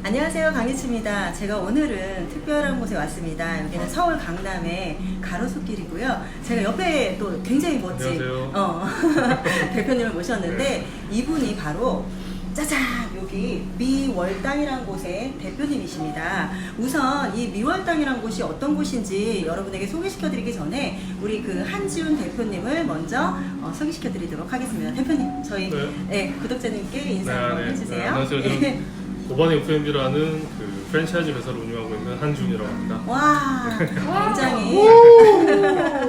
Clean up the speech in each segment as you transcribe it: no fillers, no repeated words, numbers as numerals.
안녕하세요, 강희치입니다. 제가 오늘은 특별한 곳에 왔습니다. 여기는 서울 강남의 가로수길이고요. 제가 옆에 또 굉장히 멋진 대표님을 모셨는데 이분이 바로 짜잔! 여기 미월당이라는 곳의 대표님이십니다. 우선 이 미월당이라는 곳이 어떤 곳인지 여러분에게 소개시켜드리기 전에 우리 그 한지훈 대표님을 먼저 소개시켜드리도록 하겠습니다. 대표님, 저희 구독자님께 인사 한번 해주세요. 안녕하세요. 저는 고반 FMB라는 그 프랜차이즈 회사를 운영하고 있는 한지훈이라고 합니다. 와, 굉장히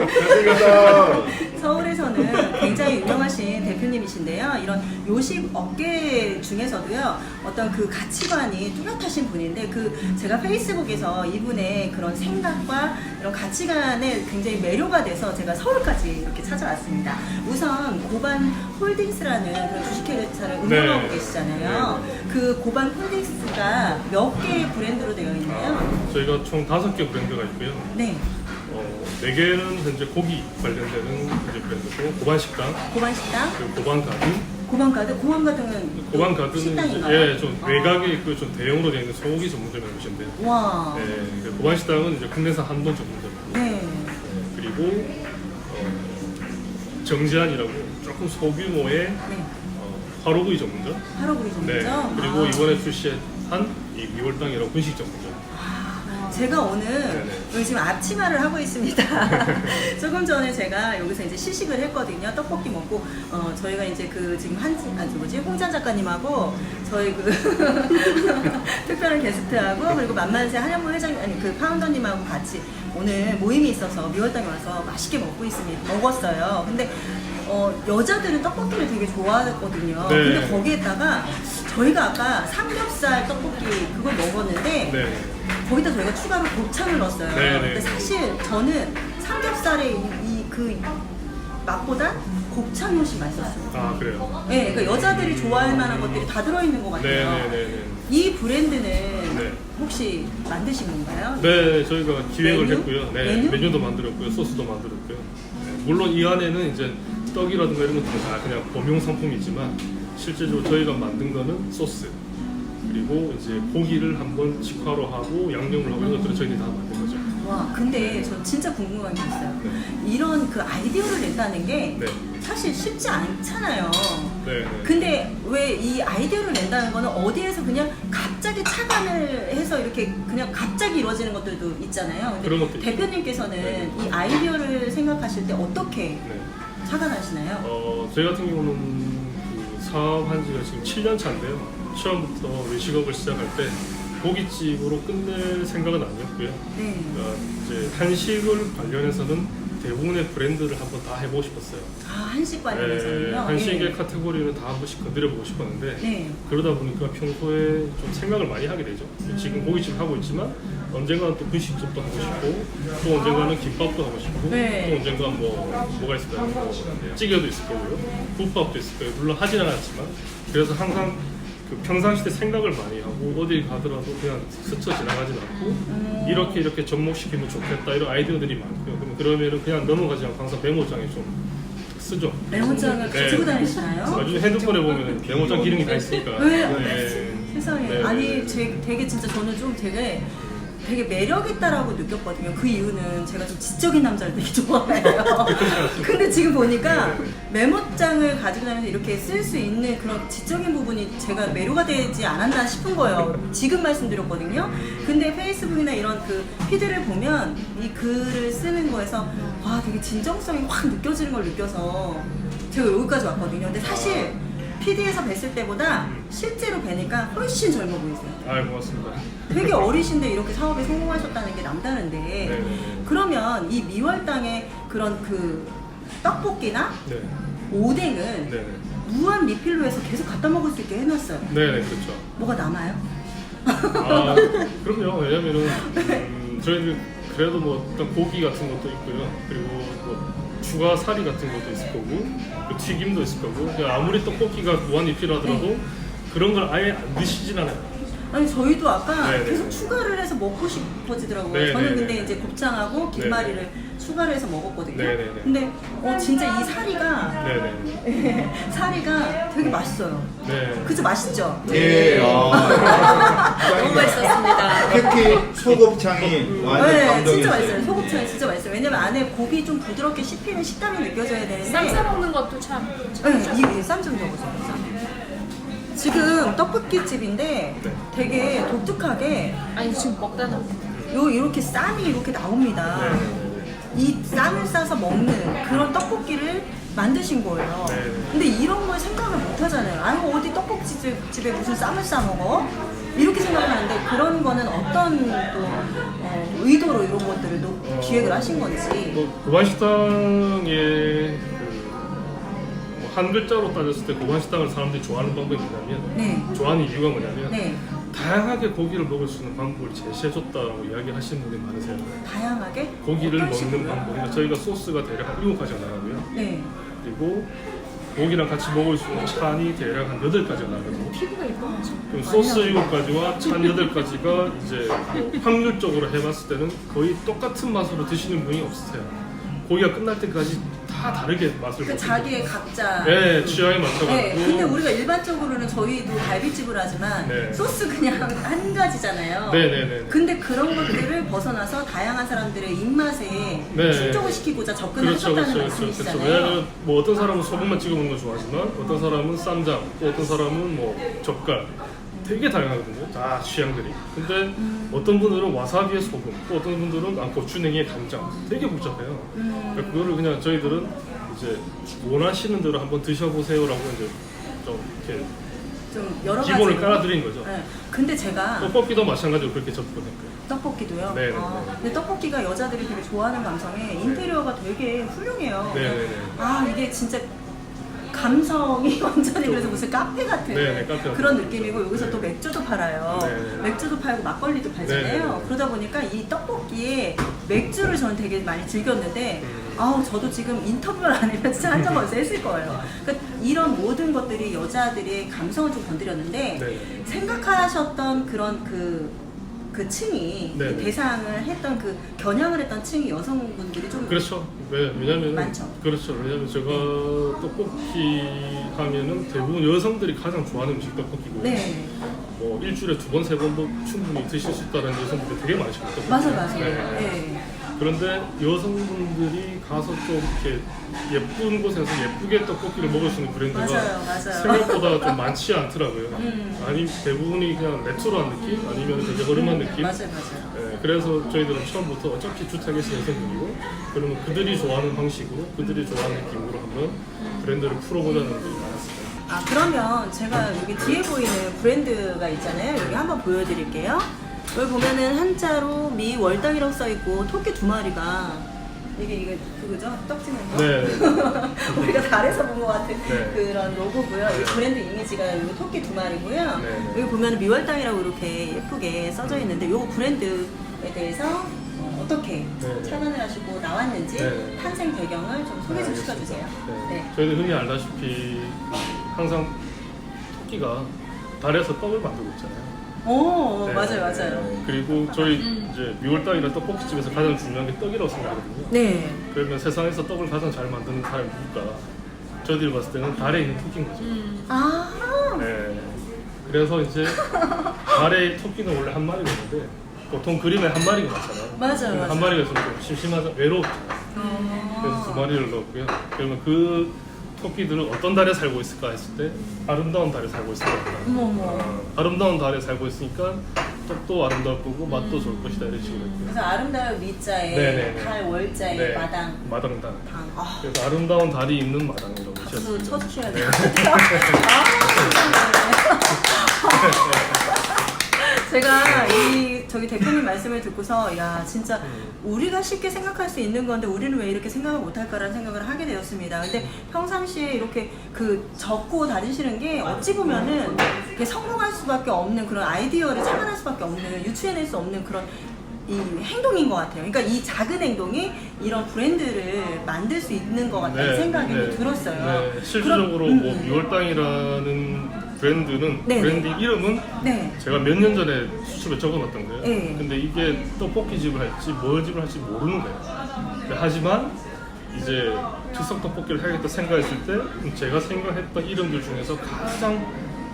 잘생겼다. 서울에서는 굉장히 유명하신 대표님이신데요. 이런 요식 업계 중에서도요, 어떤 그 가치관이 뚜렷하신 분인데, 제가 페이스북에서 이분의 그런 생각과 이런 가치관에 굉장히 매료가 돼서 제가 서울까지 이렇게 찾아왔습니다. 우선 고반 홀딩스라는 그런 주식회사를 운영하고 계시잖아요. 그 고반 홀딩스가 몇 개의 브랜드로 되어 있나요? 저희가 총 5개 브랜드가 있고요. 네. 4개는 현재 고기 관련되는 현재 브랜드고, 고반식당, 고반식당, 그리고 고반가든. 고반가든은 식당인가요? 좀 외곽에 있고 좀 대형으로 되어 있는 소고기 전문점이라고 보시면 돼요. 와. 그 고반식당은 이제 국내산 한돈 전문점이고, 네. 그리고 정지안이라고 조금 소규모의 화로구이 전문점. 화로구이 전문점. 그리고 이번에 출시한 이 미월당이라고 분식 전문점. 제가 오늘 여기 지금 앞치마를 하고 있습니다. 조금 전에 제가 여기서 이제 시식을 했거든요. 떡볶이 먹고 저희가 이제 지금 홍찬 작가님하고 저희 특별한 게스트하고 그리고 만만세 한현무 그 파운더님하고 같이 오늘 모임이 있어서 미월당에 와서 맛있게 먹었어요. 근데 여자들은 떡볶이를 되게 좋아하거든요. 근데 거기에다가 저희가 아까 삼겹살 떡볶이 그걸 먹었는데 거기다 저희가 추가로 곱창을 넣었어요. 근데 사실 저는 삼겹살의 그 맛보다 곱창이 훨씬 맛있었어요. 아, 그래요? 네, 그러니까 여자들이 좋아할 만한 것들이 다 들어있는 것 같아요. 이 브랜드는 혹시 만드신 건가요? 네, 저희가 기획을 메뉴? 했고요. 메뉴도 만들었고요. 소스도 만들었고요. 물론 이 안에는 이제 떡이라든가 이런 것들은 다 그냥 범용 상품이지만 실제적으로 저희가 만든 거는 소스, 그리고 이제 고기를 한번 직화로 하고 양념을 하고 이런 것들은 저희들이 다 만든 거죠. 와, 근데 저 진짜 궁금한 게 있어요. 이런 그 아이디어를 낸다는 게 사실 쉽지 않잖아요. 근데 왜 이 아이디어를 낸다는 거는 어디에서 그냥 갑자기 착안을 해서 이렇게 그냥 갑자기 이루어지는 것들도 있잖아요. 근데 그런 것도 대표님께서는 이 아이디어를 생각하실 때 어떻게 착안하시나요? 저희 같은 경우는 그 사업한 지가 지금 7년 차인데요. 처음부터 외식업을 시작할 때 고깃집으로 끝낼 생각은 아니었고요. 그러니까 이제 한식을 관련해서는 대부분의 브랜드를 한번 다 해보고 싶었어요. 아, 한식 관련해서는요? 한식의 카테고리는 다 한 번씩 건드려보고 싶었는데 그러다 보니까 평소에 좀 생각을 많이 하게 되죠. 지금 고깃집 하고 있지만 언젠가는 또 분식집도 하고 싶고 또 언젠가는 김밥도 하고 싶고 또 언젠가는 뭐가 있을까요? 찌개도 있을 거고요. 국밥도 있을 거예요. 물론 하진 않았지만 그래서 항상 그 평상시 때 생각을 많이 하고 어딜 가더라도 그냥 스쳐 지나가진 않고 이렇게 접목시키면 좋겠다 이런 아이디어들이 많고요. 그러면은 그냥 넘어가지 않고 항상 메모장에 좀 쓰죠. 메모장을 가지고 다니시나요? 요즘 핸드폰에 보면 메모장 기능이 다 있으니까. 세상에. 아니, 되게 진짜 저는 좀 되게 매력있다라고 느꼈거든요. 그 이유는 제가 좀 지적인 남자를 되게 좋아해요. 근데 지금 보니까 메모장을 가지고 다니면서 이렇게 쓸 수 있는 그런 지적인 부분이 제가 매료가 되지 않았나 싶은 거예요. 지금 말씀드렸거든요. 근데 페이스북이나 이런 그 피드를 보면 이 글을 쓰는 거에서 와, 되게 진정성이 확 느껴지는 걸 느껴서 제가 여기까지 왔거든요. 근데 사실 PD에서 뵀을 때보다 실제로 뵈니까 훨씬 젊어 보이세요. 아, 고맙습니다. 되게 어리신데 이렇게 사업에 성공하셨다는 게 남다른데 그러면 이 미월당의 그런 그 떡볶이나 오뎅은 무한 리필로 해서 계속 갖다 먹을 수 있게 해놨어요. 그렇죠. 뭐가 남아요? 아, 그럼요. 왜냐면은 저희는 그래도 뭐 어떤 고기 같은 것도 있고요. 그리고 뭐 추가 사리 같은 것도 있을 거고 튀김도 있을 거고 아무리 떡볶이가 무한 리필하더라도 그런 걸 아예 안 드시진 않아요. 아니 저희도 아까 계속 추가를 해서 먹고 싶어지더라고요. 저는 근데 이제 곱창하고 김말이를 추가를 해서 먹었거든요. 근데 진짜 이 사리가 사리가 되게 맛있어요. 그죠? 맛있죠? 예. 너무 특히 소곱창이 완전 네, 감동이었어요. 진짜 맛있어요. 소곱창이 진짜 맛있어요. 왜냐면 안에 고기 좀 부드럽게 씹히는 식감이 느껴져야 되는데. 쌈 싸먹는 것도 참. 네, 이게 쌈 좀 넣어보세요. 쌈. 지금 떡볶이 집인데 네. 되게 독특하게 아니 지금 먹다 나. 이렇게 쌈이 이렇게 나옵니다. 이 쌈을 싸서 먹는 그런 떡볶이를 만드신 거예요. 네. 근데 이런 걸 생각을 못 하잖아요. 아유, 어디 떡볶이 집에 무슨 쌈을 싸 먹어? 이렇게 생각하는데 그런 거는 어떤 또 의도로 이런 것들을 또 기획을 하신 건지. 고반식당의 한 글자로 따졌을 때 고반식당을 사람들이 좋아하는 방법이 뭐냐면 네. 좋아하는 이유가 뭐냐면 네. 다양하게 고기를 먹을 수 있는 방법을 제시해줬다라고 이야기하시는 분이 많으세요. 다양하게 고기를 어떤 먹는 식으로요? 방법. 그러니까 저희가 소스가 대략 한 7가지가 나가고요. 네. 그리고 고기랑 같이 먹을 수 있는 찬이 대략 한 8가지가 나거든요. 피부가 예뻐가지고. 그럼 소스 7가지와 찬 8가지가 이제 확률적으로 해봤을 때는 거의 똑같은 맛으로 드시는 분이 없으세요. 고기가 끝날 때까지 다 다르게 맛을 그 보시고. 자기의 각자 네, 취향에 맞춰가지고. 네, 근데 우리가 일반적으로는 저희도 갈비집을 하지만 네. 소스 그냥 한 가지잖아요. 네네네. 근데 그런 것들을 벗어나서 다양한 사람들의 입맛에 네. 충족을 시키고자 접근을 하셨다는 말씀이시잖아요. 왜냐하면 뭐 어떤 사람은 소금만 찍어 먹는 걸 좋아하지만 어떤 사람은 쌈장, 또 어떤 사람은 뭐 젓갈 되게 다양하거든요. 다 취향들이. 근데 어떤 분들은 와사비에 소금, 또 어떤 분들은 고추냉이에 간장 되게 복잡해요. 그러니까 그거를 그냥 저희들은 이제 원하시는 대로 한번 드셔보세요라고 이제 좀 이렇게 좀 여러 가지 기본을 깔아드린 거죠. 네. 근데 제가 떡볶이도 마찬가지로 그렇게 접근했고요. 떡볶이도요. 네네네. 근데 떡볶이가 여자들이 되게 좋아하는 감성에 인테리어가 되게 훌륭해요. 네네네. 아 이게 진짜 감성이 완전히 그래서 무슨 카페 같은 네네, 카페 그런 같은. 느낌이고 여기서 네. 또 맥주도 팔아요. 네네. 맥주도 팔고 막걸리도 팔잖아요. 네네. 그러다 보니까 이 떡볶이에 맥주를 저는 되게 많이 즐겼는데 아우 저도 지금 인터뷰를 안 하면 진짜 한잔 벌써 했을 거예요. 그러니까 이런 모든 것들이 여자들의 감성을 좀 건드렸는데 네네. 생각하셨던 그런 그 층이 네네. 그 대상을 했던 그 겨냥을 했던 층이 여성분들이 좀 그렇죠. 왜냐면 많죠. 그렇죠. 왜냐면 제가 떡볶이 하면은 대부분 여성들이 가장 좋아하는 음식 떡볶이고, 네. 뭐 일주일에 2번, 3번도 충분히 드실 수 있다는 여성분들 되게 많으시거든요. 맞아요. 네. 네. 그런데 여성분들이 가서 좀 이렇게 예쁜 곳에서 예쁘게 떡볶이를 먹을 수 있는 브랜드가 맞아요. 생각보다 좀 많지 않더라고요. 아니 대부분이 그냥 레트로한 느낌, 아니면 되게 허름한 느낌. 맞아요. 네, 그래서 저희들은 처음부터 어차피 주택에 있는 여성분이고 그러면 그들이 좋아하는 방식으로 그들이 좋아하는 느낌으로 한번 브랜드를 풀어보자는 분들이 많았어요. 아 그러면 제가 여기 뒤에 보이는 브랜드가 있잖아요. 여기 한번 보여드릴게요. 여기 보면은 한자로 미 월당이라고 써 있고 토끼 2마리가 이게 그거죠? 떡지는 거? 네. 우리가 달에서 본 것 같은 네. 그런 로고고요. 이 브랜드 이미지가 여기 토끼 2마리고요. 네. 여기 보면 미월당이라고 이렇게 예쁘게 써져 있는데 이 브랜드에 대해서 어떻게 네. 창안을 하시고 나왔는지 네. 탄생 배경을 좀 소개 좀 시켜주세요. 네. 저희들 흔히 알다시피 항상 토끼가 달에서 떡을 만들고 있잖아요. 오 네. 맞아요. 네. 그리고 저희 이제 미월당이나 떡볶이집에서 가장 중요한 게 떡이라고 생각하거든요. 네. 그러면 세상에서 떡을 가장 잘 만드는 사람이 누굴까? 저희들이 봤을 때는 달에 있는 토끼인 거죠. 아. 네. 그래서 이제 달에 토끼는 원래 한 마리가 있는데 보통 그림에 한 마리가 많잖아요. 맞아요. 근데 한 마리가 있으면 좀 심심하죠. 외롭잖아요. 그래서 2마리를 넣었고요. 그러면 그 토끼들은 어떤 달에 살고 있을까 했을 때 아름다운 달에 살고 있을 겁니다. 어머머. 아름다운 달에 살고 있으니까 떡도 아름다울 거고 맛도 좋을 것이다 이런 식으로 했고요. 그래서 아름다운 미자에 네네네. 달 월자에 네. 마당 마당달. 당. 아, 그래서 아름다운 달이 있는 마당이라고 박수 지었습니다. 쳐주셔야 돼요. 아, 제가 저기 대표님 말씀을 듣고서 야 진짜 우리가 쉽게 생각할 수 있는 건데 우리는 왜 이렇게 생각을 못할까라는 생각을 하게 되었습니다. 근데 평상시에 이렇게 적고 다니시는 게 어찌 보면은 이렇게 성공할 수밖에 없는 그런 아이디어를 창안할 수밖에 없는 유추해낼 수 없는 그런 이 행동인 것 같아요. 그러니까 이 작은 행동이 이런 브랜드를 만들 수 있는 것 같다는 생각이 들었어요. 네. 실질적으로 뭐 미월당이라는 브랜드는 네. 브랜드 이름은 네. 제가 몇 년 전에 수첩에 적어놨던 거예요. 네. 근데 이게 떡볶이 집을 할지 뭘 집을 할지 모르는 거예요. 하지만 이제 즉석 떡볶이를 해야겠다 생각했을 때 제가 생각했던 이름들 중에서 가장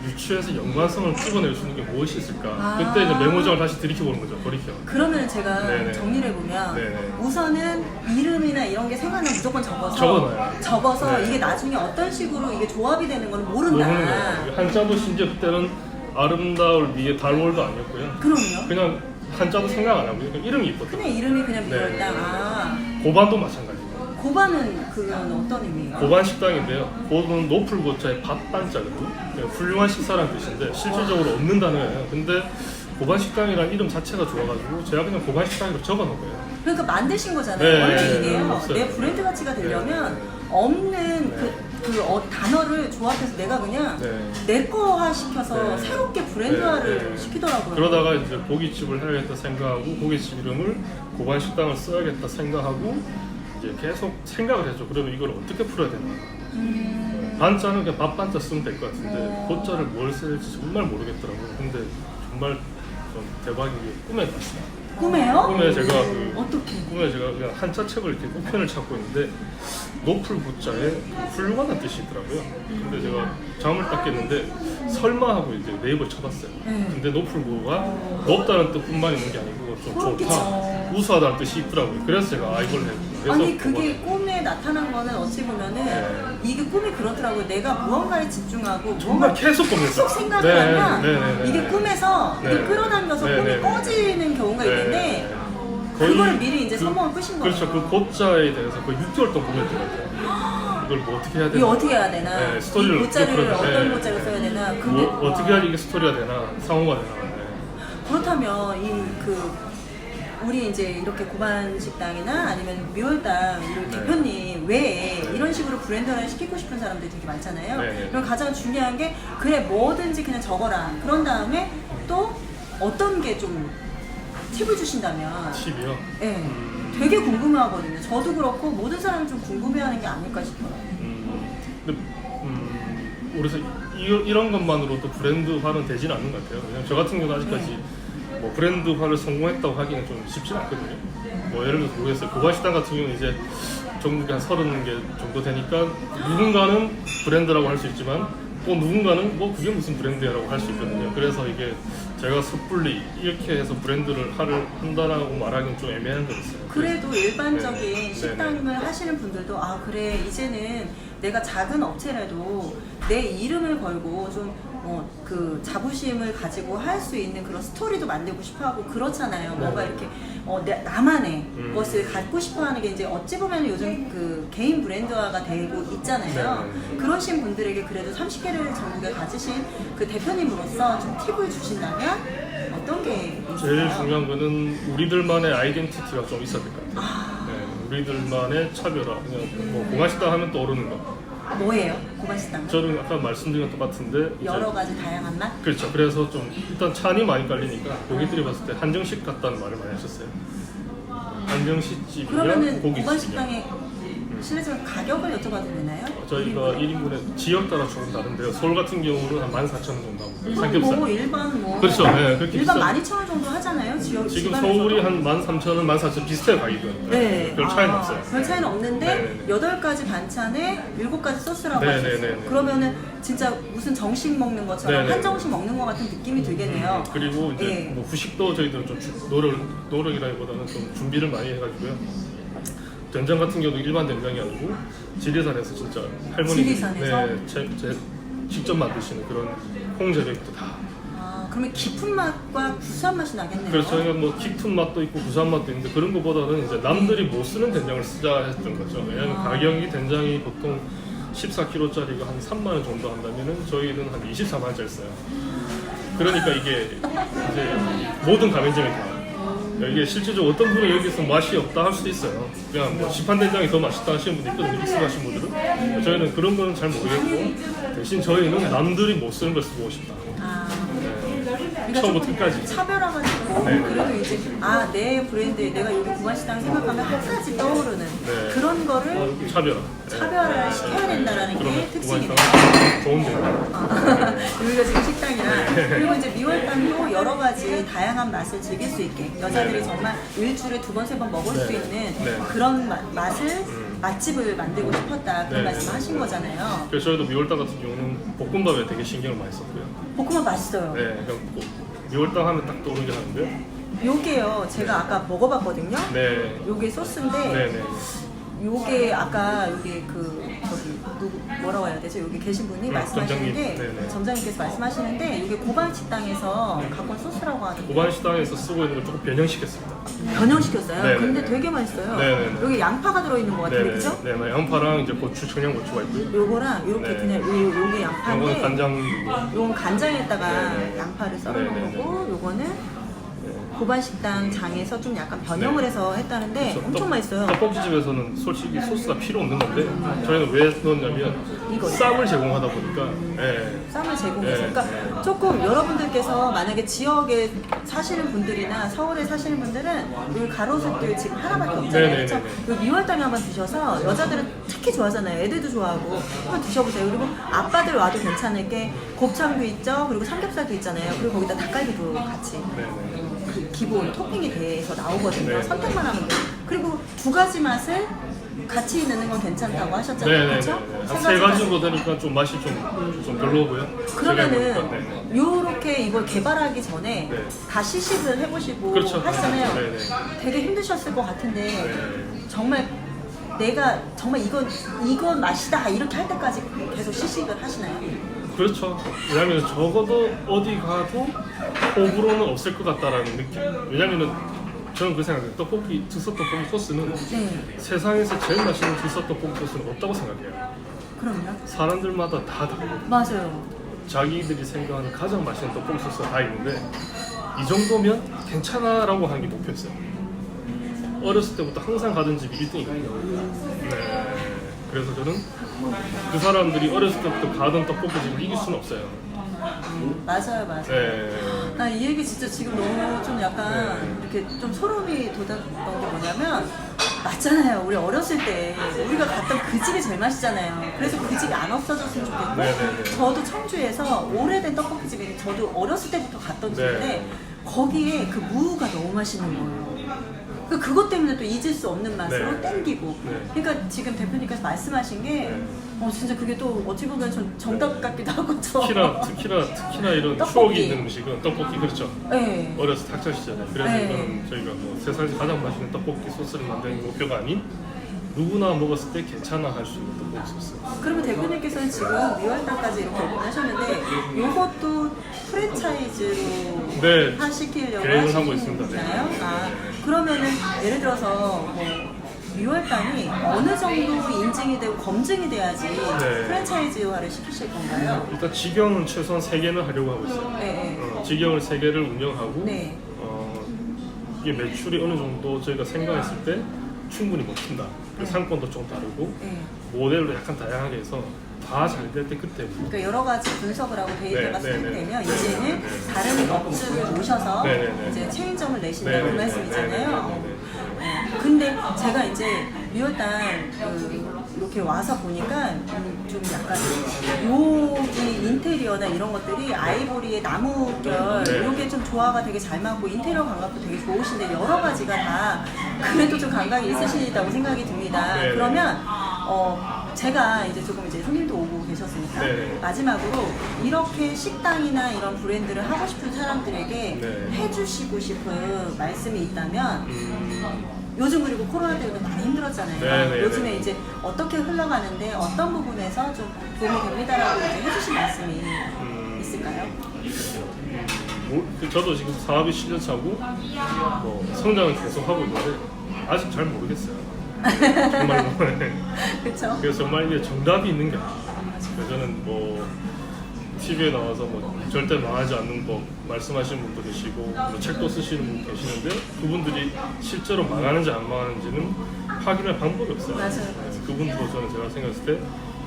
유추해서 연관성을 찍어낼 수 있는 게 무엇이 있을까? 아. 그때 이제 메모장을 다시 들이켜보는 거죠. 돌이켜. 그러면 제가 네네. 정리를 해보면 네네. 우선은 이름이나 이런 게 생각나면 무조건 적어놔요. 적어서 네. 이게 나중에 어떤 식으로 이게 조합이 되는 건 모른다. 모르는 거예요. 한자도 심지어 그때는 아름다울 위에 달월도 아니었고요. 그럼요. 그냥 한자도 생각 안 하고 그냥 이름이 이뻤던 그냥 이름이 그냥 네. 미월당. 아, 고반도 마찬가지고. 고반은 그건 어떤 의미예요? 고반 식당인데요. 고는 높을 고자에 밥반자거든요. 훌륭한 식사라는 뜻인데 실질적으로 없는 단어예요. 근데 고반 식당이라는 이름 자체가 좋아가지고 제가 그냥 고반 식당이라고 적어놓은 거예요. 그러니까 만드신 거잖아요. 네, 원래 이게요. 없어요. 내 브랜드 가치가 되려면 네. 없는 네. 단어를 조합해서 내가 그냥 네. 내 거화 시켜서 네. 새롭게 브랜드화를 네, 네. 시키더라고요. 그러다가 이제 고깃집을 해야겠다 생각하고 고깃집 이름을 고반 식당을 써야겠다 생각하고 이제 계속 생각을 했죠. 그러면 이걸 어떻게 풀어야 되나. 반자는 그냥 밥 반자 쓰면 될 것 같은데 고자를 뭘 써야 될지 정말 모르겠더라고요. 근데 정말 좀 대박인 게 꿈에 봤어요. 꿈에요? 꿈에 제가 어떻게? 꿈에 제가 그냥 한자 책을 이렇게 우편을 찾고 있는데 높을 고자에 훌륭하다는 뜻이 있더라고요. 근데 제가 잠을 딱 깼는데 설마 하고 이제 네이버에 쳐봤어요. 근데 높을 고가 높다는 뜻뿐만 있는 게 아니고 좀 그렇겠죠. 좋다, 우수하다는 뜻이 있더라고요. 그래서 제가 이걸 해서 아니 그게 꿈에 나타난 거는 어찌 보면은 네. 이게 꿈이 그렇더라고요. 내가 무언가에 집중하고 정말 무언가 계속 보면서 쏙 생각을 하면 네. 이게 꿈에서 이게 네. 끌어당겨서 네, 꿈이 네, 네. 꺼지는 경우가 네. 있는데 거의 그거를 미리 이제 서명을 끄신 거예요. 그렇죠. 그 고자에 대해서 거의 6개월 동안 고민했던 것 같아요. 이걸 뭐 어떻게 해야 되나? 이게 어떻게 해야 되나? 네, 스토리를 이 고자를 어떻게 어떤 풀어야 되나? 고자를 써야 되나? 근데 뭐, 어떻게 해야 이게 스토리가 되나? 상호가 되나? 네. 그렇다면 우리 이제 이렇게 고반 식당이나 아니면 미월당 이런 네. 대표님 외에 네. 이런 식으로 브랜드화를 시키고 싶은 사람들이 되게 많잖아요. 네. 그럼 가장 중요한 게 그래 뭐든지 그냥 적어라. 그런 다음에 또 어떤 게 좀 팁을 주신다면 팁이요? 네, 되게 궁금해하거든요. 저도 그렇고 모든 사람이 좀 궁금해하는 게 아닐까 싶어요. 근데 그래서 이런 것만으로도 브랜드화는 되지는 않는 것 같아요. 왜냐면 저 같은 경우는 아직까지 뭐 브랜드화를 성공했다고 하기는 좀 쉽지는 않거든요. 뭐 예를 들어서 모르겠어요. 고바식당 같은 경우는 이제 종목이 한 30개 정도 되니까 누군가는 브랜드라고 할 수 있지만 또 누군가는 뭐 그게 무슨 브랜드야라고 할 수 있거든요. 그래서 이게 제가 섣불리 이렇게 해서 브랜드를 한다라고 말하기는 좀 애매한 거 있어요. 그래도 일반적인 네. 식당을 네네. 하시는 분들도 아 그래 이제는 내가 작은 업체라도 내 이름을 걸고 좀 그 자부심을 가지고 할 수 있는 그런 스토리도 만들고 싶어하고 그렇잖아요. 뭔가 이렇게 나만의 것을 갖고 싶어하는 게 이제 어찌 보면 요즘 그 개인 브랜드화가 되고 있잖아요. 네네. 그러신 분들에게 그래도 30개를 전국에 가지신 그 대표님으로서 좀 팁을 주신다면 어떤 게 있을까요? 제일 중요한 거는 우리들만의 아이덴티티가 좀 있어야 될 것 같아요. 네, 우리들만의 차별화. 그냥 뭐 공화식당 하면 떠오르는 거. 뭐예요? 고바식당? 저는 아까 말씀드린 것 똑같은데 이제 여러 가지 다양한 맛? 그렇죠. 그래서 좀 일단 찬이 많이 깔리니까 고객들이 봤을 때 한정식 같다는 말을 많이 하셨어요. 한정식 집이냐 그러면은 고깃집이냐. 고바식당의 실례지만 가격을 여쭤봐도 되나요? 저희가 1인분에 지역 따라 조금 다른데요. 서울 같은 경우는 한 14,000원 정도 하고 이건 삼겹살. 뭐 일반 뭐 그렇죠. 네, 그렇게 일반 비싸. 12,000원 정도 하잖아요. 지역 지금 지방에서도. 서울이 한 13,000원, 14,000원 비슷해요 가격은. 네. 별 차이는 없어요. 별 차이는 없는데 네네네. 8가지 반찬에 7가지 소스라고 네네네네. 하셨어요. 그러면은 진짜 무슨 정식 먹는 것처럼 네네네. 한정식 먹는 것 같은 느낌이 들겠네요. 그리고 이제 예. 뭐 후식도 저희들은 좀 노력이라기보다는 좀 준비를 많이 해가지고요. 된장 같은 경우도 일반 된장이 아니고 지리산에서 진짜 할머니 지리산에서? 제 직접 만드시는 그런 콩재배부터 다. 아, 그러면 깊은 맛과 구수한 맛이 나겠네요. 그래서 저희가 뭐 깊은 맛도 있고 구수한 맛도 있는데 그런 것보다는 이제 남들이 못 쓰는 된장을 쓰자 했던 거죠. 왜냐하면 가격이 된장이 보통 14kg짜리가 한 3만 원 정도 한다면은 저희는 한 24만 원짜리 써요. 그러니까 이게 이제 모든 가맹점이 다. 이게 실제적으로 어떤 분은 여기서 맛이 없다 할 수도 있어요. 그냥 뭐 시판 된장이 더 맛있다 하시는 분도 있거든요. 익숙하신 분들은. 저희는 그런 거는 잘 모르겠고 대신 저희는 남들이 못 쓰는 걸 쓰고 싶다. 아, 네. 그러니까 처음부터 조금 끝까지. 차별화가 있고 네. 그래도 이제 내 브랜드에 내가 여기 구마식당 생각하면 한 가지 떠오르는 네. 그런 거를 차별화. 차별화를 시켜야 된다라는 게 그러면 특징이네요. 좋은데요. 여기가 지금 식당이라 그리고 이제 미월당도 여러 가지 다양한 맛을 즐길 수 있게 여자들이 네. 정말 일주일에 2번, 3번 먹을 네. 수 있는 네. 그런 맛을 맛집을 만들고 싶었다 그런 네, 말씀 네, 하신 네. 거잖아요. 그래서 저희도 미월당 같은 경우는 볶음밥에 되게 신경을 많이 썼고요. 볶음밥 맛있어요. 네, 그러니까 미월당 하면 딱 떠오르게 하는데. 요게요. 제가 아까 먹어봤거든요. 네. 요게 소스인데 네, 네. 요게 아까 요게 저기 누구 뭐라고 해야 되죠? 여기 계신 분이 말씀하시는 점장님. 게 네네. 점장님께서 말씀하시는데 이게 고반 식당에서 갖고 온 소스라고 하는데 고반 식당에서 쓰고 있는 걸 조금 변형시켰습니다. 변형시켰어요. 네네네. 근데 되게 맛있어요. 네네네. 여기 양파가 들어있는 것 같아요, 네, 그죠? 네, 네, 양파랑 이제 고추, 청양고추가 있고요. 요거랑 이렇게 네. 그냥 요게 이거는 양파인데 간장. 요건 간장에다가 네네. 양파를 썰어놓은 네네네. 거고 요거는 고반 식당 장에서 좀 약간 변형을 네. 해서 했다는데 그래서 엄청 맛있어요. 떡볶이집에서는 솔직히 소스가 필요 없는 건데 저희는 왜 넣었냐면 이거. 쌈을 제공하다 보니까 쌈을 제공해서 네. 그러니까 조금 여러분들께서 만약에 지역에 사시는 분들이나 서울에 사시는 분들은 여기 가로수길 지금 하나밖에 없잖아요. 네네네네. 그렇죠? 여기 미월당에 한번 드셔서 여자들은 특히 좋아하잖아요. 애들도 좋아하고 한번 드셔보세요. 그리고 아빠들 와도 괜찮을 게 곱창도 있죠. 그리고 삼겹살도 있잖아요. 그리고 거기다 닭갈비도 같이 네네. 그 기본 토핑이 돼서 나오거든요. 네. 선택만 하면 돼요. 그리고 두 가지 맛을 같이 넣는 건 괜찮다고 하셨잖아요. 네네네. 그렇죠? 한 세 가지 정도 되니까 좀 맛이 좀 별로고요. 그러면은 네. 요렇게 이걸 개발하기 전에 네. 다 시식을 해보시고 그렇죠. 하시잖아요. 네네. 되게 힘드셨을 것 같은데 네. 정말 내가 정말 이건 맛이다 이렇게 할 때까지 계속 시식을 하시나요? 그렇죠. 왜냐면 적어도 어디 가도 호불호는 없을 것 같다라는 느낌. 왜냐면은 저는 그 생각해요. 떡볶이, 즉석 떡볶이 소스는 네. 세상에서 제일 맛있는 즉석 떡볶이 소스는 없다고 생각해요. 그럼요. 사람들마다 다 다르고 맞아요. 자기들이 생각하는 가장 맛있는 떡볶이 소스가 다 있는데 이 정도면 괜찮아라고 하는 게 목표였어요. 어렸을 때부터 항상 가던 집이 1등이거든요. 네. 그래서 저는 그 사람들이 어렸을 때부터 가던 떡볶이집을 이길 수는 없어요. 맞아요. 네. 나 이 얘기 진짜 지금 너무 좀 약간 네. 이렇게 좀 소름이 돋았던 게 뭐냐면 맞잖아요. 우리 어렸을 때 우리가 갔던 그 집이 제일 맛있잖아요. 그래서 그 집이 안 없어졌으면 좋겠고 네네네. 저도 청주에서 오래된 떡볶이집이 저도 어렸을 때부터 갔던 집인데 네. 거기에 그 무가 너무 맛있는 거예요. 그것 때문에 또 잊을 수 없는 맛으로 네. 땡기고. 네. 그러니까 지금 대표님께서 말씀하신 게 진짜 그게 또 어찌 보면 좀 정답 같기도 하고 좀. 특히나 이런 떡볶이. 추억이 있는 음식은 떡볶이 그렇죠. 네. 어렸을 때 학창 시절에. 그래서 네. 이거는 저희가 뭐 세상에서 가장 맛있는 떡볶이 소스를 만드는 게 목표가 아닌 누구나 먹었을 때 괜찮아 할 수 있는 떡볶이 소스. 그러면 대표님께서는 지금 미월달까지 이렇게 오픈하셨는데 이것도 프랜차이즈로 네, 하시키려고 계획을 하고 있습니다. 네. 하시나요? 그러면은 예를 들어서 뭐 미월당이 어느 정도 인증이 되고 검증이 돼야지 프랜차이즈화를 시키실 건가요? 일단 직영은 최소한 3개는 하려고 하고 있어요. 네. 직영을 3개를 운영하고 네. 이게 매출이 어느 정도 저희가 생각했을 때 충분히 먹힌다. 상권도 좀 다르고 네. 모델도 약간 다양하게 해서 다 잘 될 때 그때 그러니까 여러 가지 분석을 하고 데이터가 네, 네, 수집되면 네. 이제는 다른 업주를 모셔서 네, 네, 네. 이제 체인점을 내신다 네, 그 네, 말씀이잖아요. 네, 네, 네, 네. 근데 제가 이제 미월달 이렇게 와서 보니까 좀 약간 여기 인테리어나 이런 것들이 아이보리의 나무결 네. 이렇게 좀 조화가 되게 잘 맞고 인테리어 감각도 되게 좋으신데 여러 가지가 다 그래도 좀 감각이 있으시다고 생각이 듭니다. 네. 그러면 제가 이제 조금 이제 손님도 오고 계셨으니까 네. 마지막으로 이렇게 식당이나 이런 브랜드를 하고 싶은 사람들에게 네. 해주시고 싶은 말씀이 있다면 요즘 그리고 코로나 때문에 많이 힘들었잖아요. 네, 네, 요즘에 네. 이제 어떻게 흘러가는데 어떤 부분에서 좀 도움이 됩니다라고 이제 해주신 말씀이 있을까요? 저도 지금 사업이 10년 차고 뭐 성장을 계속 하고 있는데 아직 잘 모르겠어요. 정말로. 그렇죠. 그래서 정말 이게 정답이 있는 게 아니에요. 그래서 저는 뭐 TV에 나와서 뭐 절대 망하지 않는 법 말씀하시는 분도 계시고 뭐 책도 쓰시는 분 계시는데 그분들이 실제로 망하는지 안 망하는지는 확인할 방법이 없어요. 맞아요. 그분들도 저는 제가 생각했을 때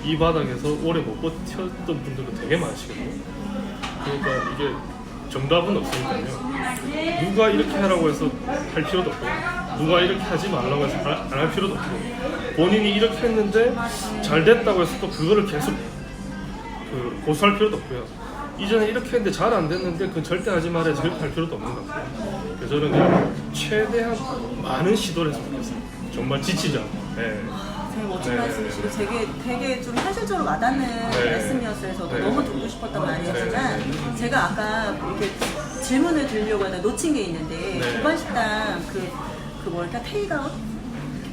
이 바닥에서 오래 못 버텼던 분들도 되게 많으시거든요. 그러니까 이게 정답은 없으니까요. 누가 이렇게 하라고 해서 할 필요도 없고 누가 이렇게 하지 말라고 해서 안 할 필요도 없고 본인이 이렇게 했는데 잘 됐다고 해서 또 그거를 계속 고수할 필요도 없고요. 이전에 이렇게 했는데 잘 안 됐는데 그건 절대 하지 말아야지 그렇게 할 필요도 없는 것 같고요. 그래서 저는 그냥 최대한 많은 시도를 했으면 좋겠어요. 정말 지치지 않고. 네. 되게 멋진 네. 말씀이시고 되게 좀 현실적으로 와닿는 네. 말씀이었어요. 저도 네. 너무 듣고 싶었던 말이었지만 네. 제가 아까 이렇게 질문을 드리려고 하다 놓친 게 있는데 네. 고반식당 그 뭐랄까 테이크아웃?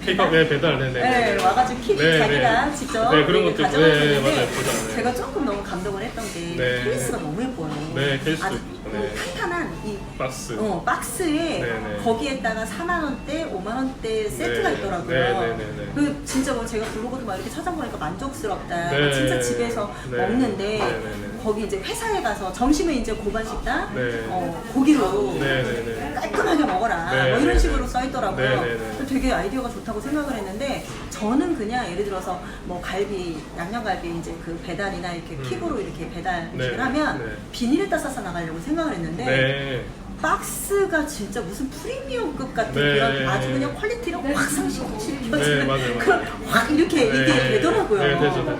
케이크업 배달 네네. 네, 와가지고 킵 네, 자기가 네. 직접 네, 그런 것도 있고. 가져가셨는데 네, 맞아요. 보자, 네. 제가 조금 너무 감동을 했던 게 네. 케이스가 너무 예뻐요. 네, 케이스도 아주 있죠. 네. 탄탄한 이 박스. 박스에 네, 네. 거기에다가 4만 원대, 5만 원대 세트가 네. 있더라고요. 네, 네, 네, 네. 그 진짜 뭐 제가 블로그도 막 이렇게 찾아보니까 만족스럽다. 네. 진짜 집에서 네. 먹는데 네, 네, 네. 거기 이제 회사에 가서 점심에 이제 고반식당 네. 고기로 네, 네, 네. 깔끔하게 먹어라. 네, 뭐 이런 네, 식으로 네. 써 있더라고요. 네, 네, 네. 되게 아이디어가 좋다고 생각을 했는데 저는 그냥 예를 들어서 뭐 갈비, 양념갈비 이제 그 배달이나 이렇게 킥으로 이렇게 배달 네, 하면 네. 비닐에다 싸서 나가려고 생각을 했는데 네. 박스가 진짜 무슨 프리미엄급 같은 네. 그런 아주 그냥 퀄리티를 확 상승시켜주는 네, 맞아요. 그런 확 이렇게 네. 이게 되더라고요. 네, 되죠.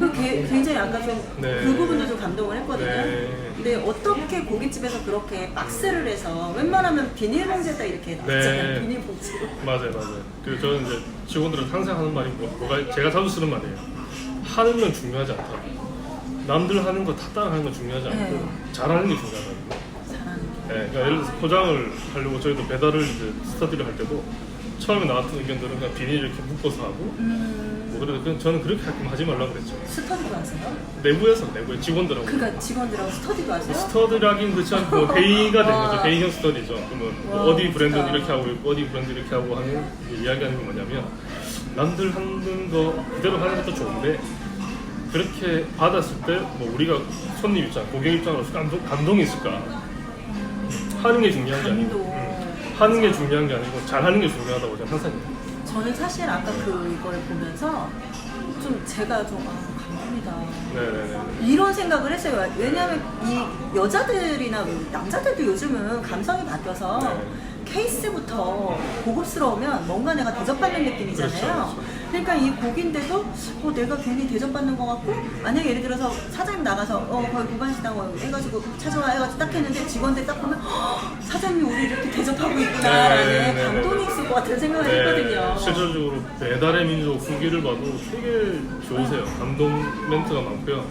그 굉장히 약간 좀 그 네. 부분도 좀 감동을 했거든요. 네. 근데 어떻게 고깃집에서 그렇게 박스를 해서 웬만하면 비닐봉지에다 이렇게 놨잖아요. 네. 비닐봉지로. 맞아요. 그리고 저는 이제 직원들은 항상 하는 말이 뭐가 제가 자주 쓰는 말이에요. 하는 건 중요하지 않다. 남들 하는 거 타당하는 건 중요하지 않고 네. 잘하는 게 중요하다. 잘하는 게. 네, 그러니까 예를 들어서 포장을 하려고 저희도 배달을 이제 스터디를 할 때도 처음에 나왔던 의견들은 그냥 비닐 이렇게 묶어서 하고 뭐 그래도 그냥 저는 그렇게 하지 말라고 그랬죠. 스터디도 하세요? 내부에 직원들하고 그러니까 직원들하고 스터디도 하세요? 스터디라긴 그렇지 않고 뭐 회의가 되는 거죠. 회의형 스터디죠. 그러면 뭐 와, 어디 브랜드는 멋지다. 이렇게 하고 있고 어디 브랜드 이렇게 하고 하는 이야기하는 게 뭐냐면 남들 하는 거 그대로 하는 것도 좋은데 그렇게 받았을 때 뭐 우리가 손님 입장, 고객 입장으로서 감동이 있을까? 하는 게 중요한 게 아니고 하는 게 중요한 게 아니고 잘하는 게 중요하다고 저는 항상 얘기해요. 저는 사실 아까 그걸 보면서 좀 제가 좀 감동이다. 네네네. 이런 생각을 했어요. 왜냐하면 이 여자들이나 남자들도 요즘은 감성이 바뀌어서 네. 케이스부터 고급스러우면 뭔가 내가 대접받는 느낌이잖아요. 그렇죠. 그러니까 이 고기인데도 내가 괜히 대접받는 것 같고 만약에 예를 들어서 사장님 나가서 거기 고반식당 해가지고 찾아와 해가지고 딱 했는데 직원들 딱 보면 사장님 우리 이렇게 대접하고 있구나라는 네, 네, 감동이 있을 것 같은 생각을 했거든요. 실질적으로 배달의 민족 후기를 봐도 되게 좋으세요. 감동 멘트가 많고요.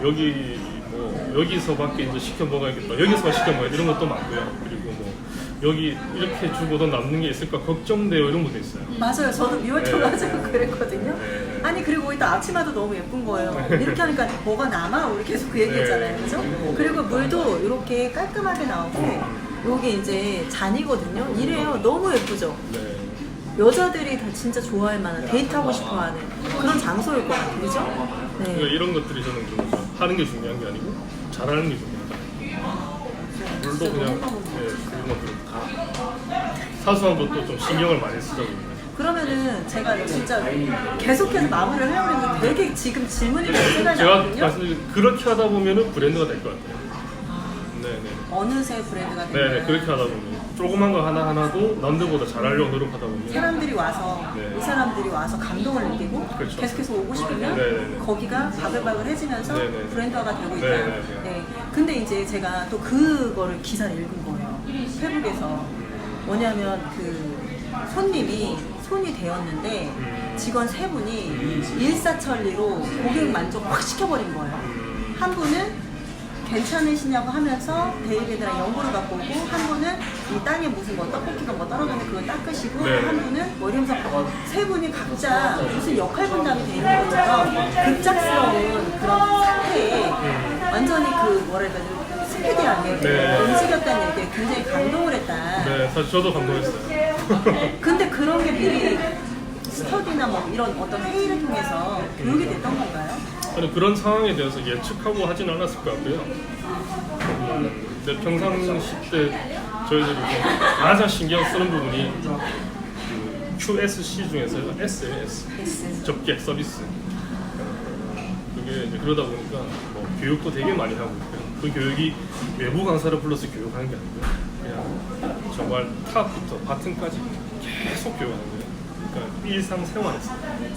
여기 뭐 여기서밖에 이제 시켜 먹어야겠다. 여기서만 시켜 먹어야 이런 것도 많고요. 그리고 뭐 여기 이렇게 주고도 남는 게 있을까 걱정돼요 이런 것도 있어요. 맞아요. 저도 미월터가지고 네. 그랬거든요. 네. 아니 그리고 일단 앞치마도 너무 예쁜 거예요. 이렇게 하니까 뭐가 남아? 우리 계속 그 얘기했잖아요. 그죠? 그리고 물도 이렇게 깔끔하게 나오고 요게 이제 잔이거든요. 이래요. 너무 예쁘죠? 네. 여자들이 다 진짜 좋아할 만한 데이트하고 싶어하는 그런 장소일 것 같아요. 그죠? 그러니까 네. 이런 것들이 저는 좋죠. 하는 게 중요한 게 아니고 잘하는 게 중요하다. 물도 그냥 그런 것들 다 사소한 것도 좀 신경을 많이 쓰자고요. 그러면 제가 진짜 계속해서 마무리를 하려고 했는데 되게 지금 질문이 많이 생각이 제가 나거든요. 말씀드린 그렇게 하다 보면은 브랜드가 될 것 같아요. 네네. 어느새 브랜드가 네네 되는 그렇게 하다 보면 조그만 거 하나도 남들보다 잘하려고 노력하다 보면 사람들이 와서 네. 이 사람들이 와서 감동을 느끼고 그렇죠. 계속해서 오고 싶으면 네네네. 거기가 바글바글해지면서 네네네. 브랜드화가 되고 있다. 네네네. 네. 근데 이제 제가 또 그거를 기사를 읽은 거예요. 페북에서 뭐냐면 그 손이 되었는데 직원 3분이 일사천리로 고객 만족 확 시켜버린 거예요. 한 분은 괜찮으시냐고 하면서 데이비드랑 연고를 갖고 오고 한 분은 이 땅에 무슨 뭐 떡볶이가 뭐 떨어졌는데 그걸 닦으시고 네. 한 분은 뭐 이러면서 3분이 각자 무슨 역할 분담이 돼 있는 것처럼 급작스러운 그런 상태에 완전히 그 뭐랄까 스피디하게 네. 움직였다는 얘기에 굉장히 감동을 했다. 네 사실 저도 감동했어요. 근데 그런 게 미리 스터디나 뭐 이런 어떤 회의를 통해서 교육이 됐던 건가요? 아니 그런 상황에 대해서 예측하고 하진 않았을 것 같고요. 근데 평상시 때 저희들이 가장 신경 쓰는 부분이 그 QSC 중에서 S예요, S. S. 접객 서비스. 그게 이제 그러다 보니까 뭐 교육도 되게 많이 하고 있고요. 그 교육이 외부 강사를 불러서 교육하는 게 아니고요. 그냥 정말 탑부터 바튼까지 계속 교육하는 거예요. 그러니까 일상생활에서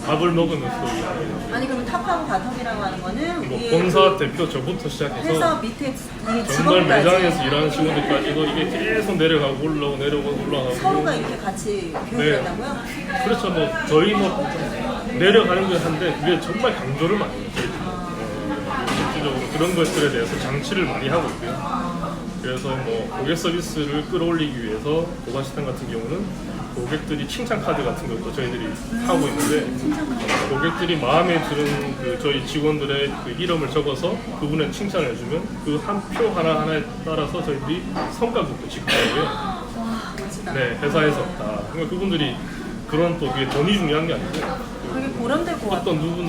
밥을 먹으면서 일하는 아니 그럼 탑하고 바텀이라고 하는 거는 뭐 위에 본사 대표 저부터 시작해서 해서 밑에 이 정말 직원까지 매장에서 일하는 직원들까지도 이게 계속 내려가고 올라가고 서로가 이렇게 같이 교육을 한다고요? 그렇죠. 뭐 저희 뭐 내려가는 게 한데 그게 정말 강조를 많이 해요. 실질적으로 그런 것들에 대해서 장치를 많이 하고 있고요. 그래서 뭐 고객 서비스를 끌어올리기 위해서 고바시탄 같은 경우는 고객들이 칭찬 카드 같은 것도 저희들이 하고 있는데 고객들이 마음에 드는 그 저희 직원들의 그 이름을 적어서 그분의 칭찬을 해주면 그 한 표 하나하나에 따라서 저희들이 성과급도 직관하고요. 와 멋지다. 네, 회사에서 다. 그러니까 그분들이 그런 또 그게 돈이 중요한 게 아니고 되게 보람될 것 같아. 어떤 누구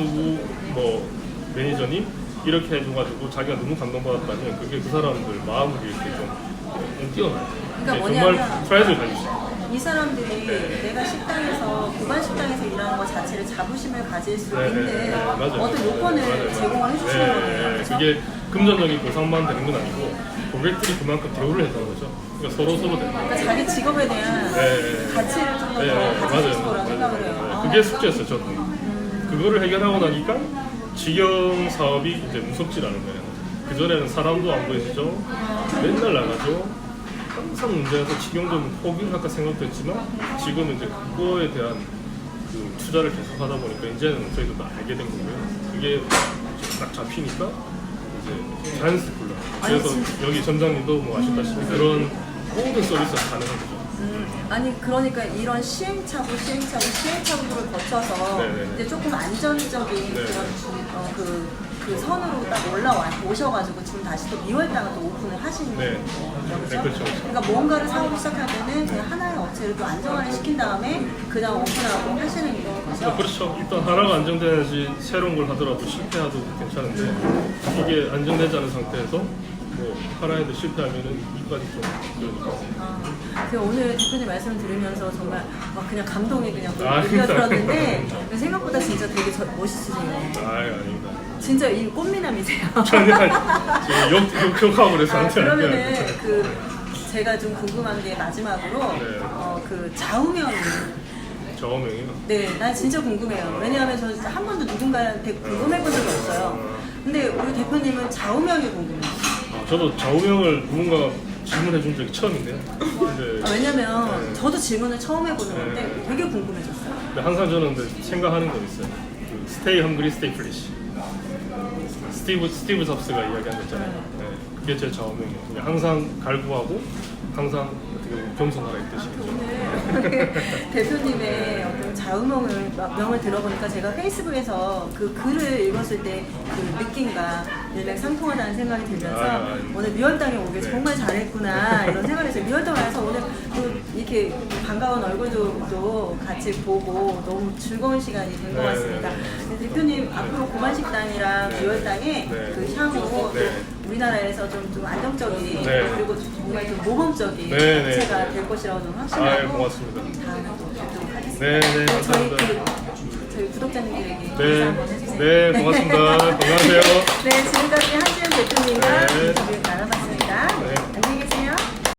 뭐 매니저님 이렇게 해줘가지고 자기가 너무 감동받았다면 그게 그 사람들 마음을 이렇게 좀 뛰어나요. 그러니까 네, 정말 뭐냐면 프라이드를 가지고 있어요. 이 사람들이 내가 식당에서 고반 식당에서 일하는 것 자체를 자부심을 가질 수 네, 있는 네, 네, 맞아요. 어떤 요건을 맞아요. 제공을 해주시는 네, 거예요. 네, 그렇죠? 그게 금전적인 보상만 되는 건 아니고 고객들이 그만큼 대우를 해주는 거죠. 그러니까 서로 되는 거예요. 그러니까 자기 직업에 대한 네. 가치를 좀 더 네, 가질 수 있을 맞아요. 거라고 생각을 해요. 네, 아, 그게 숙제였어요, 저도. 그거를 해결하고 나니까 직영 사업이 이제 무섭지 않은 거예요. 그전에는 사람도 안 보이시죠? 맨날 나가죠? 항상 문제에서 직영 좀 포기할까 생각도 했지만 지금은 이제 그거에 대한 그 투자를 계속 하다 보니까 이제는 저희도 다 알게 된 거고요. 그게 딱 잡히니까 이제 자연스럽게 굴러요. 그래서 여기 점장님도 뭐 아시다시피 그런 모든 서비스가 가능한 거죠. 아니 그러니까 이런 시행착오를 거쳐서 네네네. 이제 조금 안전적인 네. 그런 그 선으로 딱 오셔가지고 지금 다시 또 미월당을 또 오픈을 하시는 네. 거죠. 네, 그렇죠. 그러니까 뭔가를 사업을 시작할 때는 그냥 하나의 업체를 또 안정화를 시킨 다음에 그다음 오픈하고 하시는 거죠. 그렇죠. 일단 하나가 안정돼야지 새로운 걸 하더라도 실패하도 괜찮은데 이게 안정되지 않은 상태에서 뭐 하나에도 실패하면은 이까지 좀 그러니까. 제가 오늘 대표님 말씀을 들으면서 정말 막 그냥 감동이 그냥 아, 느껴들었는데 생각보다 진짜 되게 멋있으세요. 아닙니다. 진짜 이 꽃미남이세요. 전혀 욕하고 그래서 그러면은 그 제가 좀 궁금한 게 마지막으로 네. 그 좌우명 저명이요. 네, 난 진짜 궁금해요. 왜냐하면 저 진짜 한 번도 누군가한테 궁금해본 적이 없어요. 근데 우리 대표님은 좌우명이 궁금해요. 저도 좌우명을 누군가 질문해 준 적이 처음인데요. 근데, 왜냐면 저도 질문을 처음 해보는 네. 건데 되게 궁금해졌어요. 근데 항상 저는 생각하는 거 있어요. 그 스테이 헝그리 스테이 플리시. 스티브 잡스가 이야기한 거 있잖아요. 네, 그게 제 좌우명이에요. 그냥 항상 갈구하고 항상 어떻게 보면 겸손하라 이 뜻이죠. 오늘 대표님의 어떤 좌우명을 들어보니까 제가 페이스북에서 그 글을 읽었을 때 그 느낌과 일맥상통하다는 생각이 들면서 오늘 미월당에 오길 네. 정말 잘했구나 이런 생각을 했어요. 미월당 와서 오늘 또 이렇게 반가운 얼굴도 또 같이 보고 너무 즐거운 시간이 된 것 네, 같습니다. 네, 그래서 대표님 앞으로 고만식당이랑 네, 미월당에 네. 그 향후 네. 우리나라에서 좀 안정적인 네. 그리고 정말 좀 모범적인 네, 네. 업체가 될 것이라고 좀 확신하고 고맙습니다. 다음에 또 뵙도록 하겠습니다. 네, 네, 그리고 저희 감사합니다. 저희 구독자님들에게 인사 네, 한번 해주세요. 네, 고맙습니다. 건강하세요. 네, 지금까지 한지은